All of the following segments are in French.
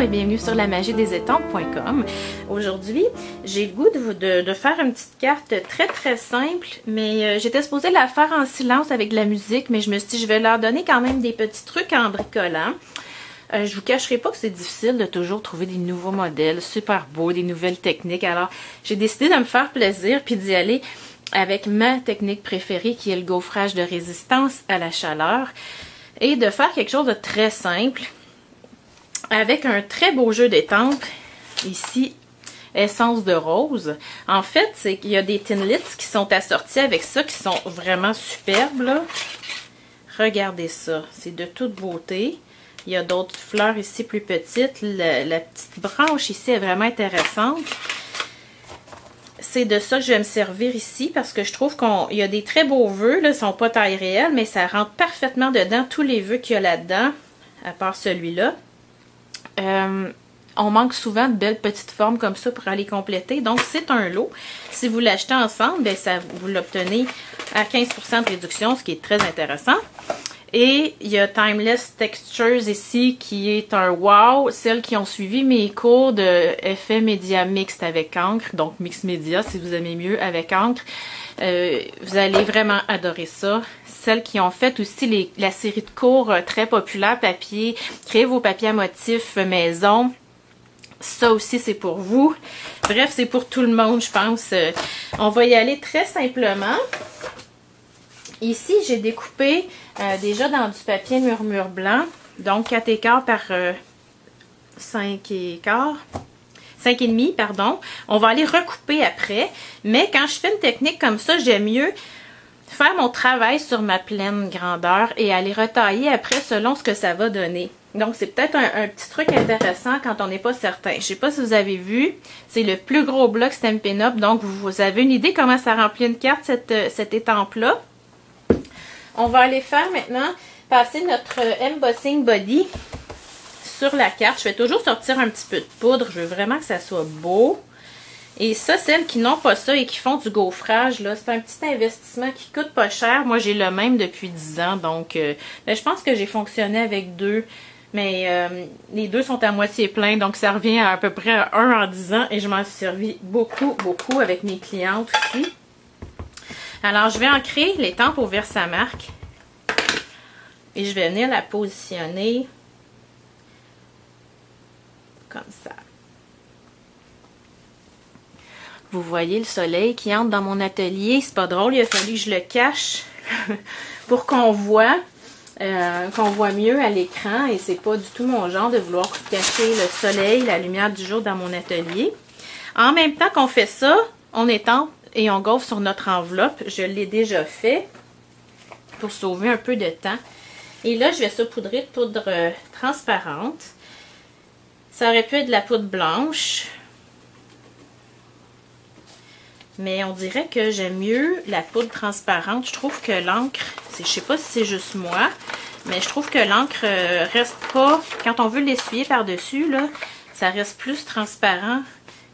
et bienvenue sur lamagiedesétampes.com. Aujourd'hui, j'ai le goût de faire une petite carte très simple, mais j'étais supposée la faire en silence avec de la musique, mais je me suis dit je vais leur donner quand même des petits trucs en bricolant. Je vous cacherai pas que c'est difficile de toujours trouver des nouveaux modèles super beaux, des nouvelles techniques. Alors, j'ai décidé de me faire plaisir puis d'y aller avec ma technique préférée qui est le gaufrage de résistance à la chaleur et de faire quelque chose de très simple avec un très beau jeu d'étampes. Ici, essence de rose. En fait, c'est qu'il y a des Thinlits qui sont assortis avec ça, qui sont vraiment superbes, là. Regardez ça, c'est de toute beauté. Il y a d'autres fleurs ici plus petites. La petite branche ici est vraiment intéressante. C'est de ça que je vais me servir ici parce que je trouve qu'il y a des très beaux vœux. Là, ils ne sont pas taille réelle, mais ça rentre parfaitement dedans tous les vœux qu'il y a là-dedans, à part celui-là. On manque souvent de belles petites formes comme ça pour aller compléter. Donc, c'est un lot. Si vous l'achetez ensemble, bien, vous l'obtenez à 15% de réduction, ce qui est très intéressant. Et il y a Timeless Textures ici qui est un wow. Celles qui ont suivi mes cours de effet média mixte avec encre, donc mix média si vous aimez mieux avec encre, vous allez vraiment adorer ça. Celles qui ont fait aussi la série de cours très populaire papier, créez vos papiers à motifs maison. Ça aussi, c'est pour vous. Bref, c'est pour tout le monde, je pense. On va y aller très simplement. Ici, j'ai découpé déjà dans du papier murmure blanc. Donc, 4 écarts par 5 écarts. 5,5, pardon. On va aller recouper après. Mais quand je fais une technique comme ça, j'aime mieux faire mon travail sur ma pleine grandeur et aller retailler après selon ce que ça va donner. Donc, c'est peut-être un petit truc intéressant quand on n'est pas certain. Je ne sais pas si vous avez vu, c'est le plus gros bloc Stampin' Up. Donc, vous avez une idée comment ça remplit une carte, cette étampe-là. On va aller faire maintenant, passer notre embossing body sur la carte. Je vais toujours sortir un petit peu de poudre. Je veux vraiment que ça soit beau. Et ça, celles qui n'ont pas ça et qui font du gaufrage, là, c'est un petit investissement qui coûte pas cher. Moi, j'ai le même depuis 10 ans. Donc, ben, je pense que j'ai fonctionné avec deux. Mais les deux sont à moitié pleins. Donc, ça revient à peu près à 1 en 10 ans. Et je m'en suis servi beaucoup avec mes clientes aussi. Alors, je vais ancrer l'étampe au Versamark. Et je vais venir la positionner comme ça. Vous voyez le soleil qui entre dans mon atelier. C'est pas drôle, il a fallu que je le cache pour qu'on voit mieux à l'écran. Et c'est pas du tout mon genre de vouloir cacher le soleil, la lumière du jour dans mon atelier. En même temps qu'on fait ça, on étampe et on gaufre sur notre enveloppe. Je l'ai déjà fait pour sauver un peu de temps. Et là, je vais saupoudrer de poudre transparente. Ça aurait pu être de la poudre blanche. Mais on dirait que j'aime mieux la poudre transparente. Je trouve que l'encre, je sais pas si c'est juste moi, mais je trouve que l'encre reste pas, quand on veut l'essuyer par-dessus, là, ça reste plus transparent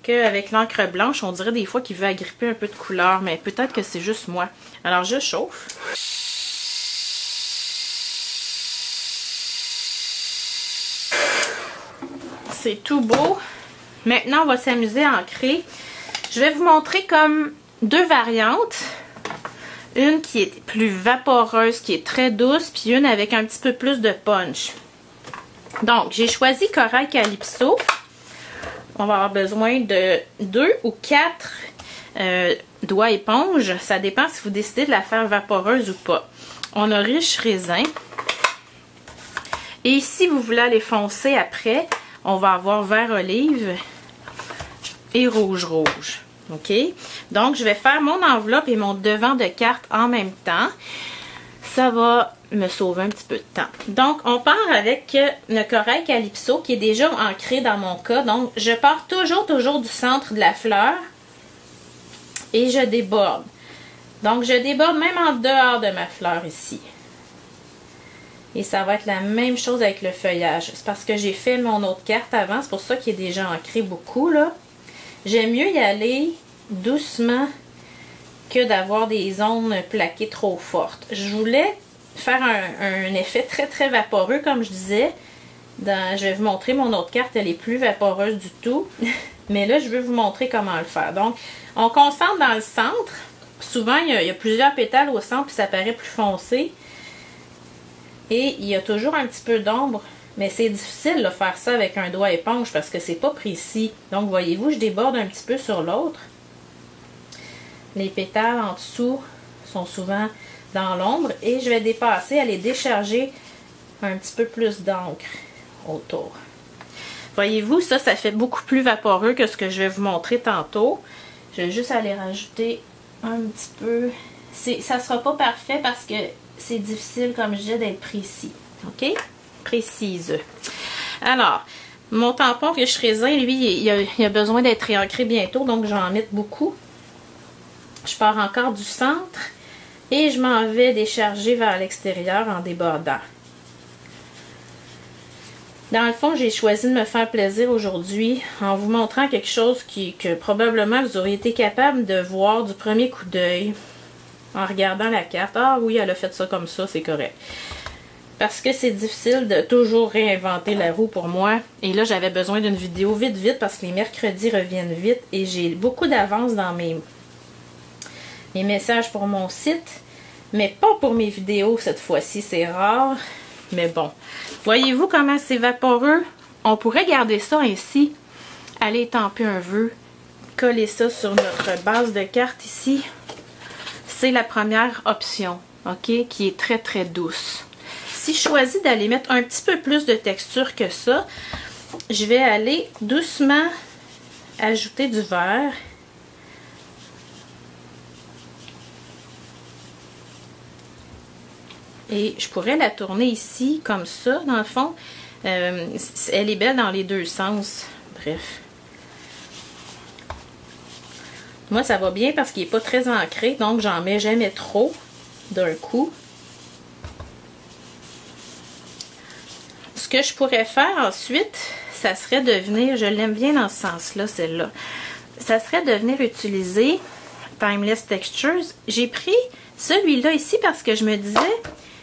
qu'avec l'encre blanche. On dirait des fois qu'il veut agripper un peu de couleur, mais peut-être que c'est juste moi. Alors, je chauffe. C'est tout beau. Maintenant, on va s'amuser à ancrer. Je vais vous montrer comme deux variantes. Une qui est plus vaporeuse, qui est très douce, puis une avec un petit peu plus de punch. Donc, j'ai choisi Corail Calypso. On va avoir besoin de 2 ou 4 doigts éponge. Ça dépend si vous décidez de la faire vaporeuse ou pas. On a riche raisin. Et si vous voulez aller foncer après, on va avoir vert olive et rouge. OK? Donc, je vais faire mon enveloppe et mon devant de carte en même temps. Ça va me sauver un petit peu de temps. Donc, on part avec le Corail Calypso qui est déjà ancré dans mon cas. Donc, je pars toujours du centre de la fleur et je déborde. Donc, je déborde même en dehors de ma fleur ici. Et ça va être la même chose avec le feuillage. C'est parce que j'ai fait mon autre carte avant. C'est pour ça qu'il est déjà ancré beaucoup, là. J'aime mieux y aller doucement que d'avoir des zones plaquées trop fortes. Je voulais faire un effet très vaporeux, comme je disais. je vais vous montrer mon autre carte, elle est plus vaporeuse du tout. Mais là, je veux vous montrer comment le faire. Donc, on concentre dans le centre. Souvent, il y a plusieurs pétales au centre, puis ça paraît plus foncé. Et il y a toujours un petit peu d'ombre. Mais c'est difficile de faire ça avec un doigt éponge parce que c'est pas précis. Donc, voyez-vous, je déborde un petit peu sur l'autre. Les pétales en dessous sont souvent dans l'ombre. Et je vais dépasser, aller décharger un petit peu plus d'encre autour. Voyez-vous, ça fait beaucoup plus vaporeux que ce que je vais vous montrer tantôt. Je vais juste aller rajouter un petit peu. Ça ne sera pas parfait parce que c'est difficile, comme je disais, d'être précis. OK? Précise. Alors, mon tampon que je raisin, lui, il a besoin d'être réancré bientôt, donc je vais en mettre beaucoup. Je pars encore du centre et je m'en vais décharger vers l'extérieur en débordant. Dans le fond, j'ai choisi de me faire plaisir aujourd'hui en vous montrant quelque chose que probablement vous auriez été capable de voir du premier coup d'œil en regardant la carte. Ah oui, elle a fait ça comme ça, c'est correct. Parce que c'est difficile de toujours réinventer la roue pour moi. Et là, j'avais besoin d'une vidéo vite parce que les mercredis reviennent vite et j'ai beaucoup d'avance dans mes messages pour mon site. Mais pas pour mes vidéos cette fois-ci, c'est rare. Mais bon, voyez-vous comment c'est vaporeux? On pourrait garder ça ainsi, aller étamper un vœu, coller ça sur notre base de carte ici. C'est la première option, ok, qui est très très douce. Si je choisis d'aller mettre un petit peu plus de texture que ça, je vais aller doucement ajouter du vert. Et je pourrais la tourner ici, comme ça, dans le fond. Elle est belle dans les deux sens. Bref. Moi, ça va bien parce qu'il n'est pas très ancré, donc j'en mets jamais trop d'un coup. Ce que je pourrais faire ensuite, ça serait de venir, je l'aime bien dans ce sens-là, celle-là. Ça serait de venir utiliser Timeless Textures. J'ai pris celui-là ici parce que je me disais...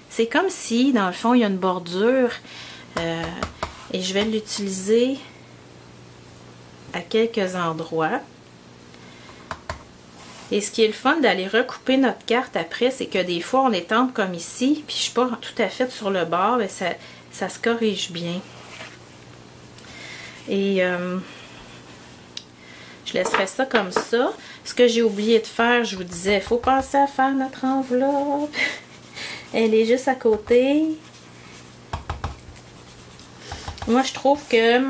C'est comme si, dans le fond, il y a une bordure et je vais l'utiliser à quelques endroits. Et ce qui est le fun d'aller recouper notre carte après, c'est que des fois, on étampe comme ici, puis je ne suis pas tout à fait sur le bord, mais ça se corrige bien. Et je laisserai ça comme ça. Ce que j'ai oublié de faire, je vous disais, il faut penser à faire notre enveloppe. Elle est juste à côté. Moi, je trouve que,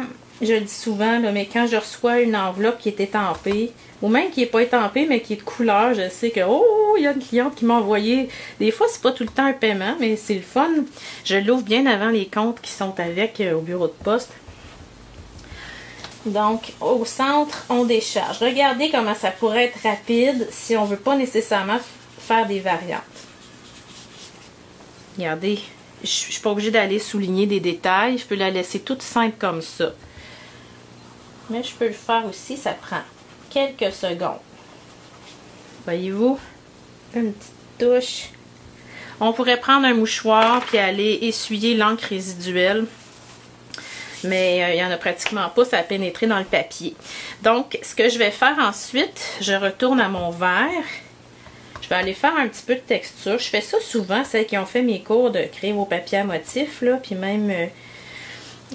je le dis souvent, là, mais quand je reçois une enveloppe qui est étampée, ou même qui n'est pas étampée, mais qui est de couleur, je sais que, oh, il y a une cliente qui m'a envoyé. Des fois, c'est pas tout le temps un paiement, mais c'est le fun. Je l'ouvre bien avant les comptes qui sont avec au bureau de poste. Donc, au centre, on décharge. Regardez comment ça pourrait être rapide si on ne veut pas nécessairement faire des variantes. Regardez, je ne suis pas obligée d'aller souligner des détails. Je peux la laisser toute simple comme ça. Mais je peux le faire aussi, ça prend quelques secondes. Voyez-vous? Une petite touche. On pourrait prendre un mouchoir puis aller essuyer l'encre résiduelle. Mais il n'y en a pratiquement pas, ça a pénétré dans le papier. Donc, ce que je vais faire ensuite, je retourne à mon verre. Je vais aller faire un petit peu de texture. Je fais ça souvent, celles qui ont fait mes cours de créer vos papiers à motifs, là, puis même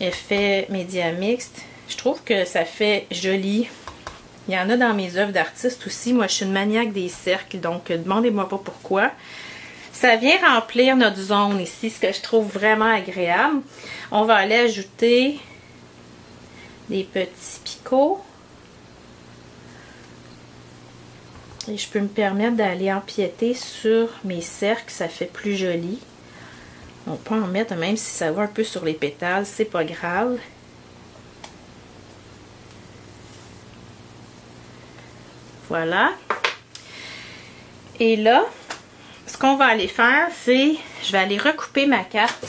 effet média mixte. Je trouve que ça fait joli. Il y en a dans mes œuvres d'artiste aussi. Moi, je suis une maniaque des cercles, donc demandez-moi pas pourquoi. Ça vient remplir notre zone ici, ce que je trouve vraiment agréable. On va aller ajouter des petits picots. Et je peux me permettre d'aller empiéter sur mes cercles, ça fait plus joli. On peut en mettre, même si ça va un peu sur les pétales, c'est pas grave. Voilà. Et là, ce qu'on va aller faire, c'est, je vais aller recouper ma carte.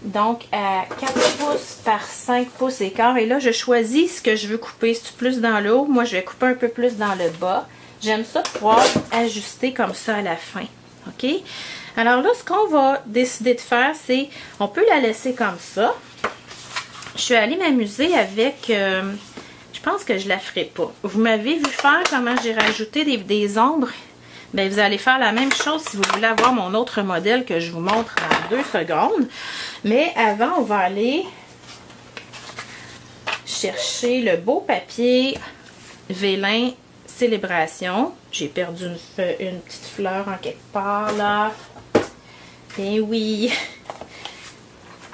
Donc, à 4 pouces par 5 pouces et quart. Et là, je choisis ce que je veux couper. Si tu plus dans le haut, moi, je vais couper un peu plus dans le bas. J'aime ça pouvoir ajuster comme ça à la fin. OK? Alors là, ce qu'on va décider de faire, c'est, on peut la laisser comme ça. Je suis allée m'amuser avec... je pense que je la ferai pas. Vous m'avez vu faire comment j'ai rajouté des ombres. Bien, vous allez faire la même chose si vous voulez avoir mon autre modèle que je vous montre dans 2 secondes. Mais avant, on va aller chercher le beau papier Vélin Célébration. J'ai perdu une petite fleur en quelque part là. Et oui.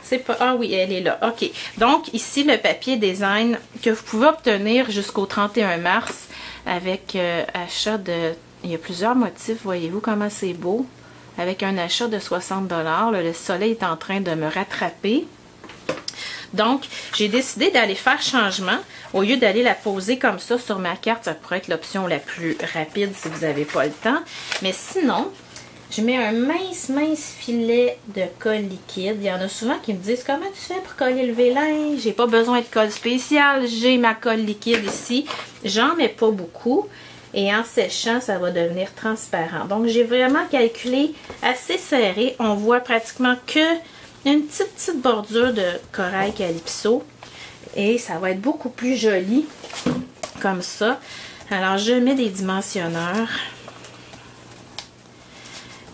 C'est pas... Ah oui, elle est là. OK. Donc, ici, le papier design que vous pouvez obtenir jusqu'au 31 mars avec achat de... Il y a plusieurs motifs. Voyez-vous comment c'est beau? Avec un achat de 60 $. Là, le soleil est en train de me rattraper. Donc, j'ai décidé d'aller faire changement. Au lieu d'aller la poser comme ça sur ma carte, ça pourrait être l'option la plus rapide si vous n'avez pas le temps. Mais sinon, je mets un mince filet de colle liquide. Il y en a souvent qui me disent « Comment tu fais pour coller le vélin? J'ai pas besoin de colle spéciale. J'ai ma colle liquide ici. » J'en mets pas beaucoup. Et en séchant, ça va devenir transparent. Donc, j'ai vraiment calculé assez serré. On voit pratiquement que une petite bordure de corail calypso. Et ça va être beaucoup plus joli comme ça. Alors, je mets des dimensionneurs.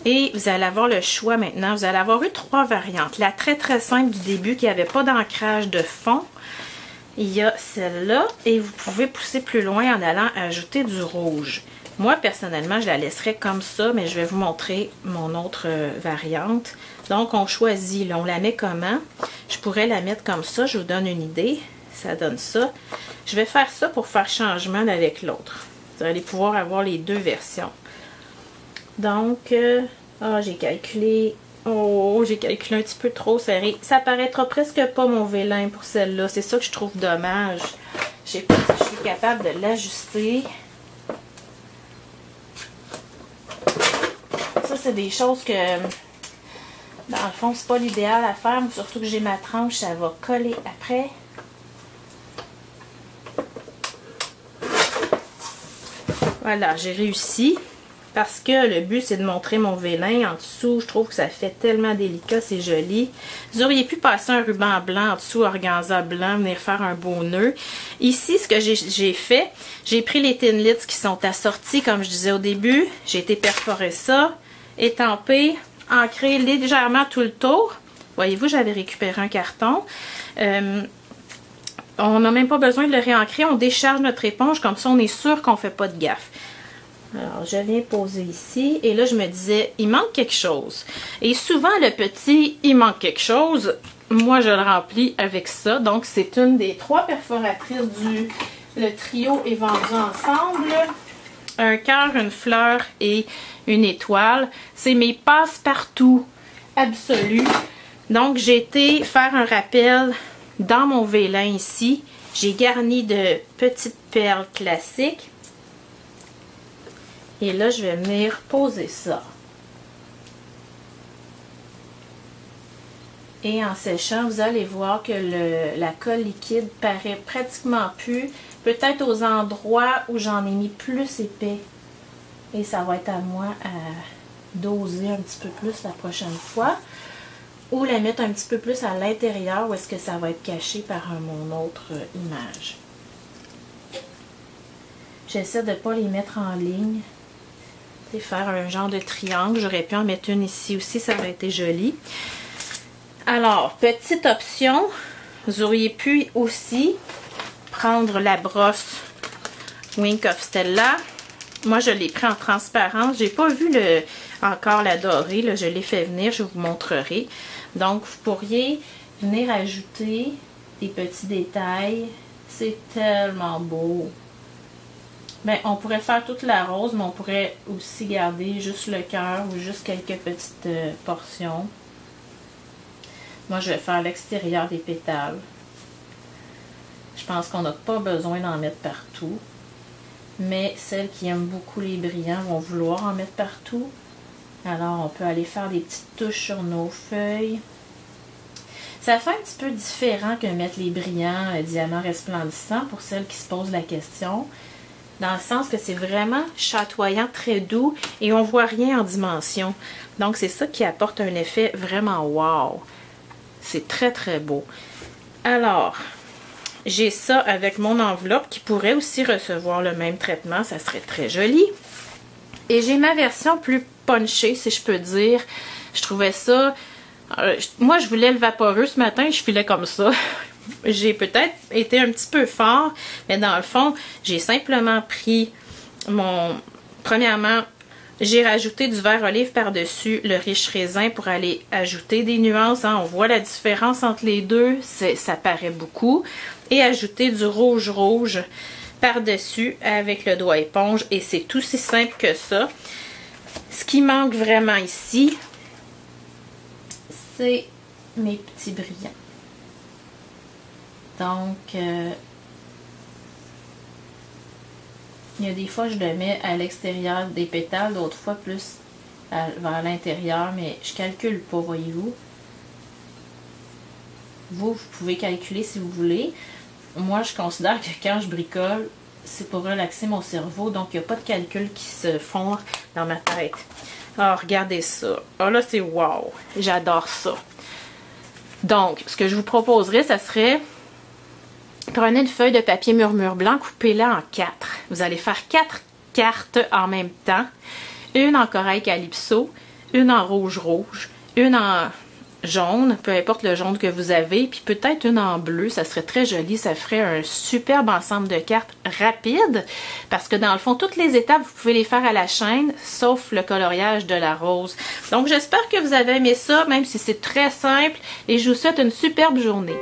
Et vous allez avoir le choix maintenant. Vous allez avoir eu 3 variantes. La très simple du début qui n'avait pas d'ancrage de fond. Il y a celle-là et vous pouvez pousser plus loin en allant ajouter du rouge. Moi, personnellement, je la laisserai comme ça, mais je vais vous montrer mon autre variante. Donc, on choisit, là, on la met comment? Je pourrais la mettre comme ça, je vous donne une idée. Ça donne ça. Je vais faire ça pour faire changement avec l'autre. Vous allez pouvoir avoir les 2 versions. Donc, j'ai calculé... Oh, j'ai calculé un petit peu trop serré. Ça paraîtra presque pas mon vélin pour celle-là. C'est ça que je trouve dommage. Je sais pas si je suis capable de l'ajuster. Ça, c'est des choses que, dans le fond, c'est pas l'idéal à faire. Surtout que j'ai ma tranche, ça va coller après. Voilà, j'ai réussi. Parce que le but, c'est de montrer mon vélin en dessous. Je trouve que ça fait tellement délicat, c'est joli. Vous auriez pu passer un ruban blanc en dessous, organza blanc, venir faire un beau nœud. Ici, ce que j'ai fait, j'ai pris les Thinlits qui sont assortis, comme je disais au début. J'ai été perforer ça, étamper, ancrer légèrement tout le tour. Voyez-vous, j'avais récupéré un carton. On n'a même pas besoin de le réancrer. On décharge notre éponge, comme ça, on est sûr qu'on ne fait pas de gaffe. Alors, je viens poser ici. Et là, je me disais, il manque quelque chose. Et souvent, le petit, il manque quelque chose. Moi, je le remplis avec ça. Donc, c'est une des 3 perforatrices le trio est vendu ensemble. Un cœur, une fleur et une étoile. C'est mes passe-partout absolus. Donc, j'ai été faire un rappel dans mon vélin ici. J'ai garni de petites perles classiques. Et là, je vais venir poser ça. Et en séchant, vous allez voir que la colle liquide paraît pratiquement plus. Peut-être aux endroits où j'en ai mis plus épais. Et ça va être à moi à doser un petit peu plus la prochaine fois. Ou la mettre un petit peu plus à l'intérieur où est-ce que ça va être caché par mon autre image. J'essaie de ne pas les mettre en ligne. Faire un genre de triangle. J'aurais pu en mettre une ici aussi, ça aurait été joli. Alors, petite option, vous auriez pu aussi prendre la brosse Wink of Stella. Moi, je l'ai pris en transparence. J'ai pas vu encore la dorée. Là, je l'ai fait venir, je vous montrerai. Donc, vous pourriez venir ajouter des petits détails. C'est tellement beau. Bien, on pourrait faire toute la rose, mais on pourrait aussi garder juste le cœur ou juste quelques petites portions. Moi, je vais faire l'extérieur des pétales. Je pense qu'on n'a pas besoin d'en mettre partout. Mais celles qui aiment beaucoup les brillants vont vouloir en mettre partout. Alors, on peut aller faire des petites touches sur nos feuilles. Ça fait un petit peu différent que mettre les brillants diamants resplendissants pour celles qui se posent la question. Dans le sens que c'est vraiment chatoyant, très doux et on voit rien en dimension. Donc, c'est ça qui apporte un effet vraiment wow. C'est très, très beau. Alors, j'ai ça avec mon enveloppe qui pourrait aussi recevoir le même traitement. Ça serait très joli. Et j'ai ma version plus punchée, si je peux dire. Je trouvais ça... moi, je voulais le vaporeux ce matin. Je filais comme ça. J'ai peut-être été un petit peu fort. Mais dans le fond, j'ai simplement pris mon... Premièrement, j'ai rajouté du vert olive par-dessus le riche raisin pour aller ajouter des nuances. Hein. On voit la différence entre les deux. Ça paraît beaucoup. Et ajouter du rouge par-dessus avec le doigt éponge. Et c'est tout aussi simple que ça. Ce qui manque vraiment ici, c'est mes petits brillants. Donc, il y a des fois, je le mets à l'extérieur des pétales, d'autres fois plus vers l'intérieur, mais je calcule pas, voyez-vous. Vous pouvez calculer si vous voulez. Moi, je considère que quand je bricole, c'est pour relaxer mon cerveau, donc il n'y a pas de calcul qui se font dans ma tête. Alors, regardez ça. Ah là, c'est wow! J'adore ça. Donc, ce que je vous proposerais, ça serait... Prenez une feuille de papier murmure blanc, coupez-la en 4. Vous allez faire 4 cartes en même temps. Une en corail calypso, une en rouge, une en jaune, peu importe le jaune que vous avez, puis peut-être une en bleu, ça serait très joli, ça ferait un superbe ensemble de cartes rapide, parce que dans le fond, toutes les étapes, vous pouvez les faire à la chaîne, sauf le coloriage de la rose. Donc j'espère que vous avez aimé ça, même si c'est très simple, et je vous souhaite une superbe journée.